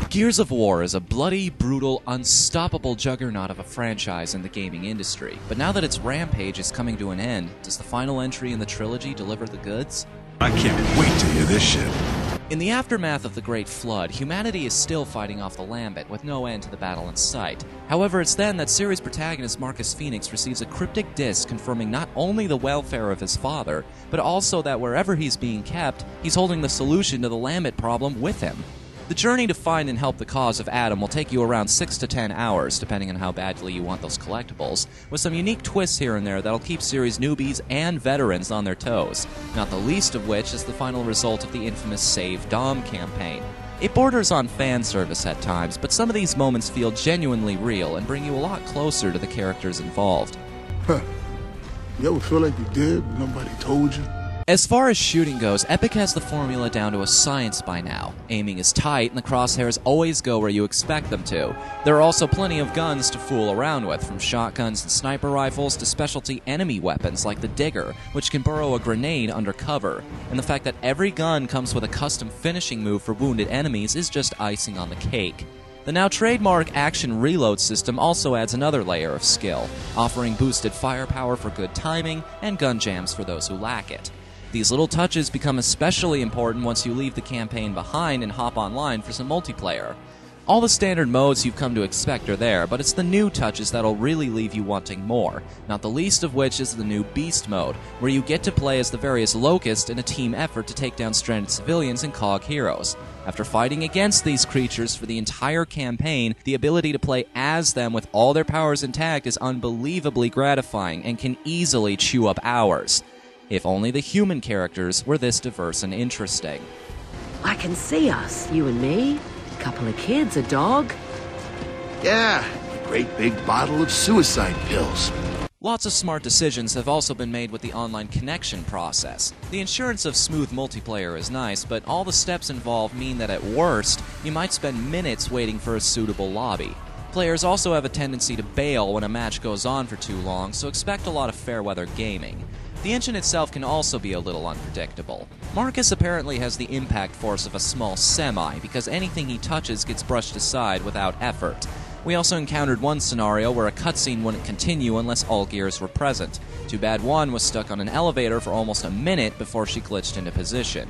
Gears of War is a bloody, brutal, unstoppable juggernaut of a franchise in the gaming industry. But now that its rampage is coming to an end, does the final entry in the trilogy deliver the goods? I can't wait to hear this shit. In the aftermath of the Great Flood, humanity is still fighting off the Lambent with no end to the battle in sight. However, it's then that series protagonist Marcus Phoenix receives a cryptic disc confirming not only the welfare of his father, but also that wherever he's being kept, he's holding the solution to the Lambent problem with him. The journey to find and help the cause of Adam will take you around 6 to 10 hours, depending on how badly you want those collectibles, with some unique twists here and there that'll keep series newbies and veterans on their toes, not the least of which is the final result of the infamous Save Dom campaign. It borders on fan service at times, but some of these moments feel genuinely real and bring you a lot closer to the characters involved. Huh. You ever feel like you did, but nobody told you? As far as shooting goes, Epic has the formula down to a science by now. Aiming is tight, and the crosshairs always go where you expect them to. There are also plenty of guns to fool around with, from shotguns and sniper rifles to specialty enemy weapons like the Digger, which can burrow a grenade under cover. And the fact that every gun comes with a custom finishing move for wounded enemies is just icing on the cake. The now trademark action reload system also adds another layer of skill, offering boosted firepower for good timing and gun jams for those who lack it. These little touches become especially important once you leave the campaign behind and hop online for some multiplayer. All the standard modes you've come to expect are there, but it's the new touches that'll really leave you wanting more, not the least of which is the new Beast mode, where you get to play as the various Locusts in a team effort to take down stranded civilians and COG heroes. After fighting against these creatures for the entire campaign, the ability to play as them with all their powers intact is unbelievably gratifying and can easily chew up hours. If only the human characters were this diverse and interesting. I can see us, you and me. A couple of kids, a dog. Yeah, a great big bottle of suicide pills. Lots of smart decisions have also been made with the online connection process. The assurance of smooth multiplayer is nice, but all the steps involved mean that at worst, you might spend minutes waiting for a suitable lobby. Players also have a tendency to bail when a match goes on for too long, so expect a lot of fair-weather gaming. The engine itself can also be a little unpredictable. Marcus apparently has the impact force of a small semi, because anything he touches gets brushed aside without effort. We also encountered one scenario where a cutscene wouldn't continue unless all gears were present. Too bad one was stuck on an elevator for almost a minute before she glitched into position.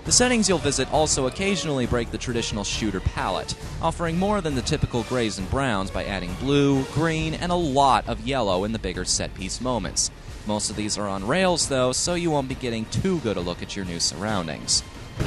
The settings you'll visit also occasionally break the traditional shooter palette, offering more than the typical grays and browns by adding blue, green, and a lot of yellow in the bigger set-piece moments. Most of these are on rails, though, so you won't be getting too good a look at your new surroundings.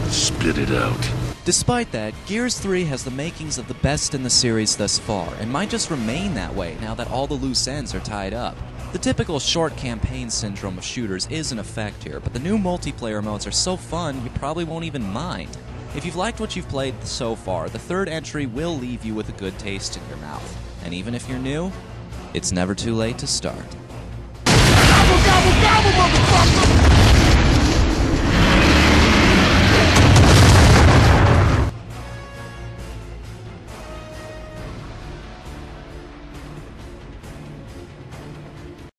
Spit it out. Despite that, Gears 3 has the makings of the best in the series thus far, and might just remain that way now that all the loose ends are tied up. The typical short campaign syndrome of shooters is in effect here, but the new multiplayer modes are so fun you probably won't even mind. If you've liked what you've played so far, the third entry will leave you with a good taste in your mouth. And even if you're new, it's never too late to start. Gobble, gobble, gobble, motherfucker!